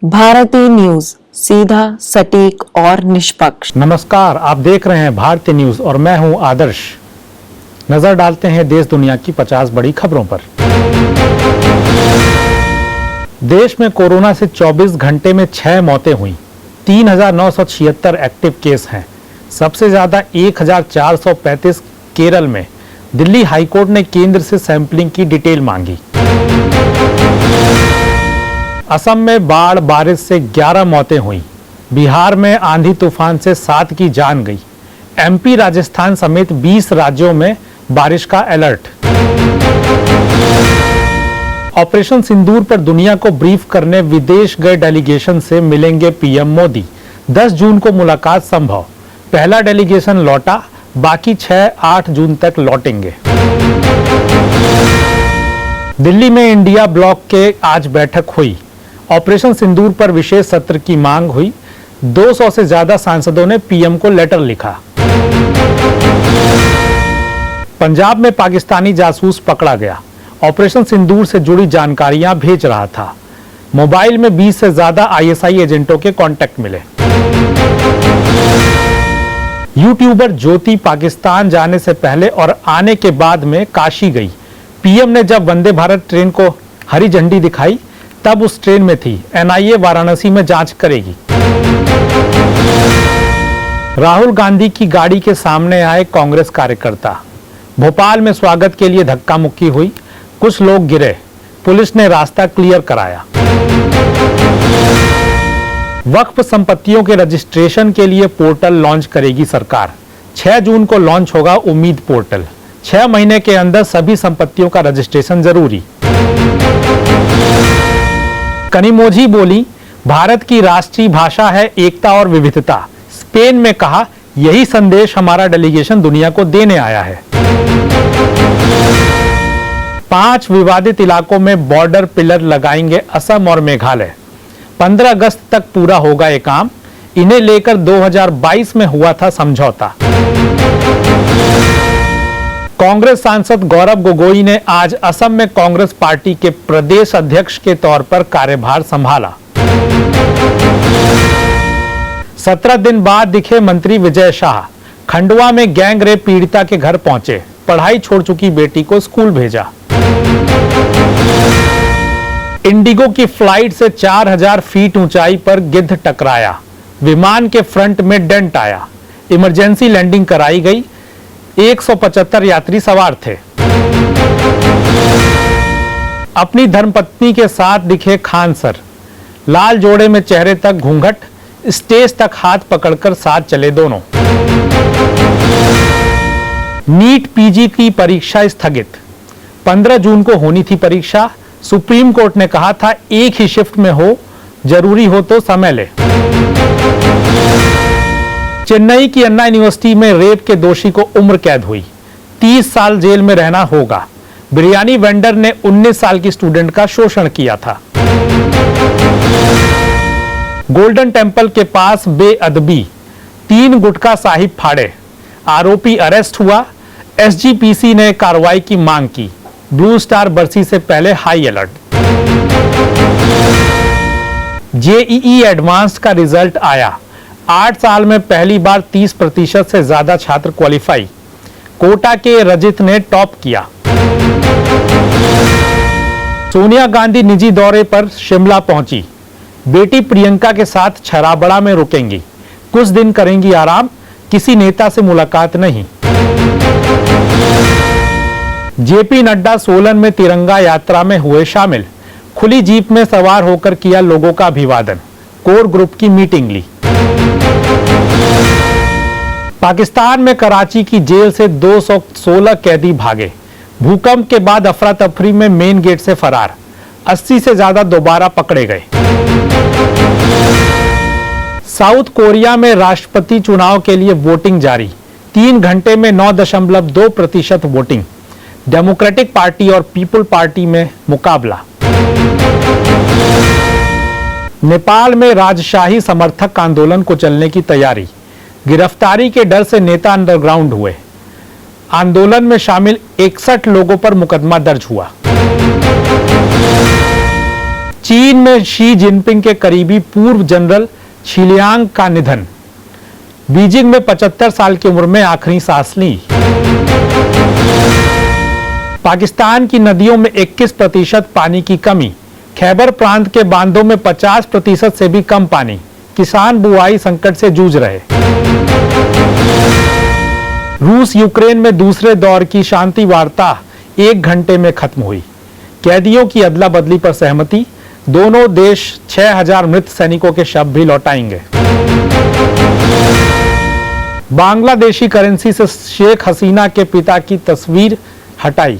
भारतीय न्यूज, सीधा, सटीक और निष्पक्ष। नमस्कार, आप देख रहे हैं भारतीय न्यूज और मैं हूं आदर्श। नजर डालते हैं देश दुनिया की 50 बड़ी खबरों पर। देश में कोरोना से 24 घंटे में 6 मौतें हुई। 3,976 एक्टिव केस हैं। सबसे ज्यादा 1,435 केरल में। दिल्ली हाईकोर्ट ने केंद्र से सैंपलिंग की डिटेल मांगी। असम में बाढ़ बारिश से 11 मौतें हुई। बिहार में आंधी तूफान से 7 की जान गई। एमपी, राजस्थान समेत 20 राज्यों में बारिश का अलर्ट। ऑपरेशन सिंदूर पर दुनिया को ब्रीफ करने विदेश गए डेलीगेशन से मिलेंगे पीएम मोदी। 10 जून को मुलाकात संभव। पहला डेलीगेशन लौटा, बाकी 6-8 जून तक लौटेंगे। दिल्ली में इंडिया ब्लॉक के आज बैठक हुई। ऑपरेशन सिंदूर पर विशेष सत्र की मांग हुई। 200 से ज्यादा सांसदों ने पीएम को लेटर लिखा। पंजाब में पाकिस्तानी जासूस पकड़ा गया। ऑपरेशन सिंदूर से जुड़ी जानकारियां भेज रहा था। मोबाइल में 20 से ज्यादा आईएसआई एजेंटों के कॉन्टैक्ट मिले। यूट्यूबर ज्योति पाकिस्तान जाने से पहले और आने के बाद में काशी गई। पीएम ने जब वंदे भारत ट्रेन को हरी झंडी दिखाई तब उस ट्रेन में थी। एनआईए वाराणसी में जांच करेगी। राहुल गांधी की गाड़ी के सामने आए कांग्रेस कार्यकर्ता। भोपाल में स्वागत के लिए धक्का मुक्की हुई। कुछ लोग गिरे। पुलिस ने रास्ता क्लियर कराया। वक्फ संपत्तियों के रजिस्ट्रेशन के लिए पोर्टल लॉन्च करेगी सरकार। 6 जून को लॉन्च होगा उम्मीद पोर्टल। 6 महीने के अंदर सभी संपत्तियों का रजिस्ट्रेशन जरूरी। कनिमोझी बोली, भारत की राष्ट्रीय भाषा है एकता और विविधता। स्पेन में कहा, यही संदेश हमारा डेलीगेशन दुनिया को देने आया है। 5 विवादित इलाकों में बॉर्डर पिलर लगाएंगे असम और मेघालय। 15 अगस्त तक पूरा होगा ये काम। इन्हें लेकर 2022 में हुआ था समझौता। कांग्रेस सांसद गौरव गोगोई ने आज असम में कांग्रेस पार्टी के प्रदेश अध्यक्ष के तौर पर कार्यभार संभाला। 17 दिन बाद दिखे मंत्री विजय शाह। खंडवा में गैंग रेप पीड़िता के घर पहुंचे। पढ़ाई छोड़ चुकी बेटी को स्कूल भेजा। इंडिगो की फ्लाइट से 4000 फीट ऊंचाई पर गिद्ध टकराया। विमान के फ्रंट में डेंट आया। इमरजेंसी लैंडिंग कराई गई। 175 यात्री सवार थे। अपनी धर्मपत्नी के साथ दिखे खान सर। लाल जोड़े में चेहरे तक घूंघट, स्टेज तक हाथ पकड़कर साथ चले दोनों। नीट पीजी की परीक्षा स्थगित। 15 जून को होनी थी परीक्षा। सुप्रीम कोर्ट ने कहा था एक ही शिफ्ट में हो, जरूरी हो तो समय ले। चेन्नई की अन्ना यूनिवर्सिटी में रेप के दोषी को उम्र कैद हुई। 30 साल जेल में रहना होगा। बिरयानी वेंडर ने 19 साल की स्टूडेंट का शोषण किया था। गोल्डन टेम्पल के पास बेअदबी। 3 गुटखा साहिब फाड़े। आरोपी अरेस्ट हुआ। एसजीपीसी ने कार्रवाई की मांग की। ब्लू स्टार बरसी से पहले हाई अलर्ट। जेईई एडवांस का रिजल्ट आया। 8 साल में पहली बार 30% से ज्यादा छात्र क्वालिफाई। कोटा के रजित ने टॉप किया। सोनिया गांधी निजी दौरे पर शिमला पहुंची। बेटी प्रियंका के साथ छराबड़ा में रुकेंगी। कुछ दिन करेंगी आराम। किसी नेता से मुलाकात नहीं। जेपी नड्डा सोलन में तिरंगा यात्रा में हुए शामिल। खुली जीप में सवार होकर किया लोगों का अभिवादन। कोर ग्रुप की मीटिंग ली। पाकिस्तान में कराची की जेल से 216 कैदी भागे। भूकंप के बाद अफरा तफरी में मेन गेट से फरार। 80 से ज्यादा दोबारा पकड़े गए। साउथ कोरिया में राष्ट्रपति चुनाव के लिए वोटिंग जारी। 3 घंटे में 9.2% वोटिंग। डेमोक्रेटिक पार्टी और पीपल पार्टी में मुकाबला। नेपाल में राजशाही समर्थक आंदोलन को चलने की तैयारी। गिरफ्तारी के डर से नेता अंडरग्राउंड हुए। आंदोलन में शामिल 61 लोगों पर मुकदमा दर्ज हुआ। चीन में शी जिनपिंग के करीबी पूर्व जनरल छिलियांग का निधन। बीजिंग में 75 साल की उम्र में आखिरी सांस ली। पाकिस्तान की नदियों में 21% पानी की कमी। खैबर प्रांत के बांधों में 50% से भी कम पानी। किसान बुआई संकट से जूझ रहे। रूस यूक्रेन में दूसरे दौर की शांति वार्ता 1 घंटे में खत्म हुई। कैदियों की अदला बदली पर सहमति। दोनों देश 6000 मृत सैनिकों के शव भी लौटाएंगे। बांग्लादेशी करेंसी से शेख हसीना के पिता की तस्वीर हटाई।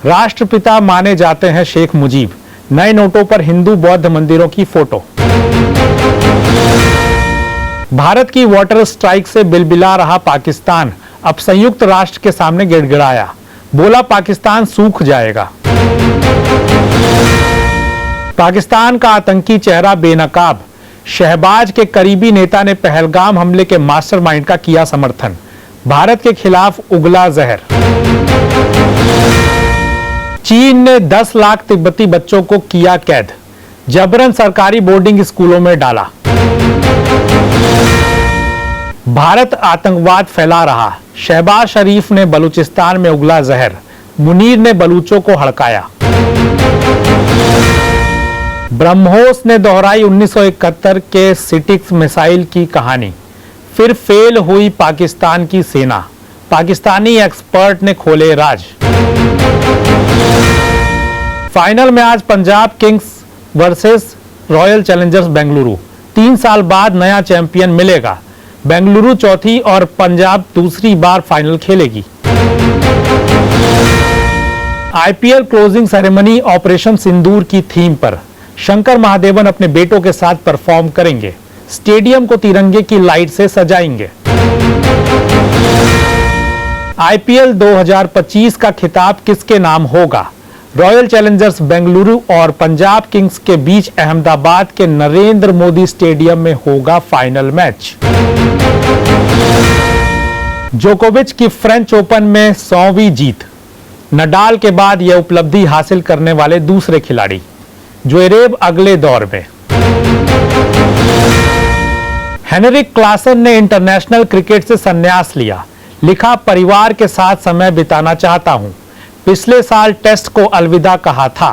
राष्ट्रपिता माने जाते हैं शेख मुजीब। नए नोटों पर हिंदू बौद्ध मंदिरों की फोटो। भारत की वाटर स्ट्राइक से बिलबिला रहा पाकिस्तान अब संयुक्त राष्ट्र के सामने गिड़गिड़ाया। बोला पाकिस्तान सूख जाएगा। पाकिस्तान का आतंकी चेहरा बेनकाब। शहबाज के करीबी नेता ने पहलगाम हमले के मास्टरमाइंड का किया समर्थन। भारत के खिलाफ उगला जहर। चीन ने 10 लाख तिब्बती बच्चों को किया कैद। जबरन सरकारी बोर्डिंग स्कूलों में डाला। भारत आतंकवाद फैला रहा। शहबाज शरीफ ने बलूचिस्तान में उगला जहर। मुनीर ने बलूचों को हड़काया। ब्रह्मोस ने दोहराई 1971 के सिटिक्स मिसाइल की कहानी। फिर फेल हुई पाकिस्तान की सेना। पाकिस्तानी एक्सपर्ट ने खोले राज। फाइनल में आज Punjab Kings versus royal Challengers Bengaluru. 3 साल बाद नया चैंपियन मिलेगा। बेंगलुरु चौथी और पंजाब दूसरी बार फाइनल खेलेगी। आईपीएल क्लोजिंग सेरेमनी ऑपरेशन सिंदूर की थीम पर। शंकर महादेवन अपने बेटों के साथ परफॉर्म करेंगे। स्टेडियम को तिरंगे की लाइट से सजाएंगे। आईपीएल 2025 का खिताब किसके नाम होगा? रॉयल चैलेंजर्स बेंगलुरु और पंजाब किंग्स के बीच अहमदाबाद के नरेंद्र मोदी स्टेडियम में होगा फाइनल मैच। जोकोविच की फ्रेंच ओपन में 100वीं जीत। नडाल के बाद यह उपलब्धि हासिल करने वाले दूसरे खिलाड़ी। ज्वेरेव अगले दौर में। हेनरिक क्लासन ने इंटरनेशनल क्रिकेट से संन्यास लिया। लिखा, परिवार के साथ समय बिताना चाहता हूं। पिछले साल टेस्ट को अलविदा कहा था।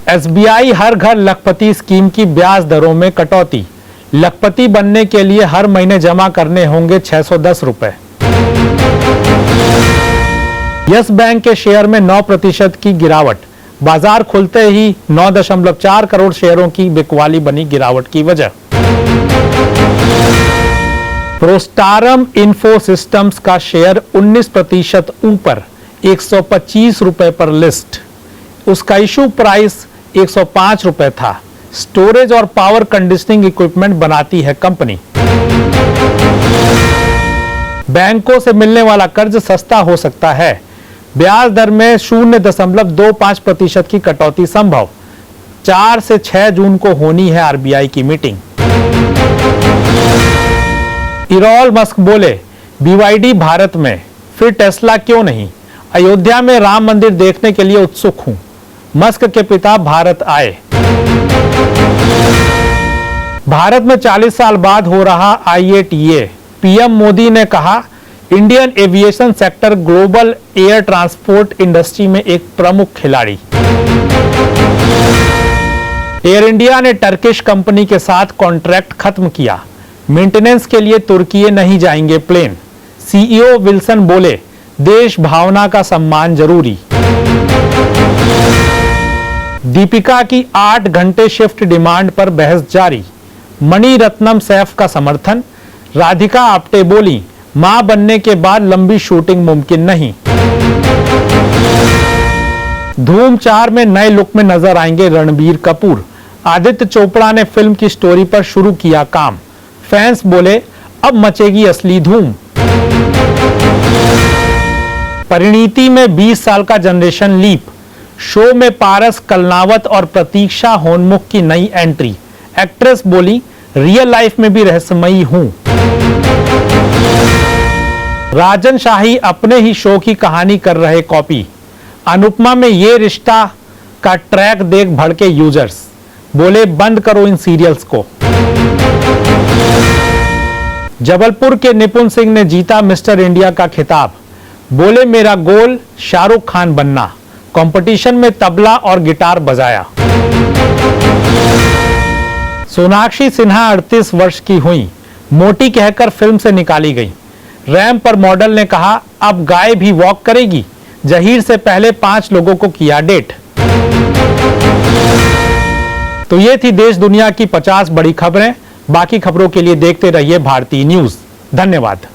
एसबीआई हर घर लखपति स्कीम की ब्याज दरों में कटौती। लखपति बनने के लिए हर महीने जमा करने होंगे 610 रुपए। यस बैंक के शेयर में 9% की गिरावट। बाजार खुलते ही 9.4 करोड़ शेयरों की बिकवाली बनी गिरावट की वजह। प्रोस्टारम इंफो सिस्टम्स का शेयर 19% ऊपर 125 रुपए पर लिस्ट। उसका इशू प्राइस 105 रुपए था। स्टोरेज और पावर कंडीशनिंग इक्विपमेंट बनाती है कंपनी। बैंकों से मिलने वाला कर्ज सस्ता हो सकता है। ब्याज दर में 0.25% की कटौती संभव। 4 से 6 जून को होनी है आरबीआई की मीटिंग। इरॉल मस्क बोले, बीवाईडी भारत में, फिर टेस्ला क्यों नहीं? अयोध्या में राम मंदिर देखने के लिए उत्सुक हूं। मस्क के पिता भारत आए। भारत में 40 साल बाद हो रहा IATA। पीएम मोदी ने कहा, Indian aviation sector global air transport industry में एक प्रमुख खिलाड़ी। एयर इंडिया ने टर्किश कंपनी के साथ कॉन्ट्रैक्ट खत्म किया। मेंटेनेंस के लिए तुर्की नहीं जाएंगे प्लेन। सीईओ विल्सन बोले, देश भावना का सम्मान जरूरी। दीपिका की 8 घंटे शिफ्ट डिमांड पर बहस जारी। मणि रत्नम सैफ का समर्थन। राधिका आप्टे बोली, मां बनने के बाद लंबी शूटिंग मुमकिन नहीं। धूम 4 में नए लुक में नजर आएंगे रणबीर कपूर। आदित्य चोपड़ा ने फिल्म की स्टोरी पर शुरू किया काम। फैंस बोले, अब मचेगी असली धूम। परिणीति में 20 साल का जनरेशन लीप। शो में पारस कलनावत और प्रतीक्षा होनमुख की नई एंट्री। एक्ट्रेस बोली, रियल लाइफ में भी रहस्यमयी हूं। राजन शाही अपने ही शो की कहानी कर रहे कॉपी। अनुपमा में ये रिश्ता का ट्रैक देख भड़के यूजर्स, बोले बंद करो इन सीरियल्स को। जबलपुर के निपुण सिंह ने जीता मिस्टर इंडिया का खिताब, बोले मेरा गोल शाहरुख खान बनना। कंपटीशन में तबला और गिटार बजाया। सोनाक्षी सिन्हा 38 वर्ष की हुई, मोटी कहकर फिल्म से निकाली गई। रैंप पर मॉडल ने कहा अब गाय भी वॉक करेगी। जहीर से पहले 5 लोगों को किया डेट। तो ये थी देश दुनिया की 50 बड़ी खबरें। बाकी खबरों के लिए देखते रहिए भारतीय न्यूज। धन्यवाद।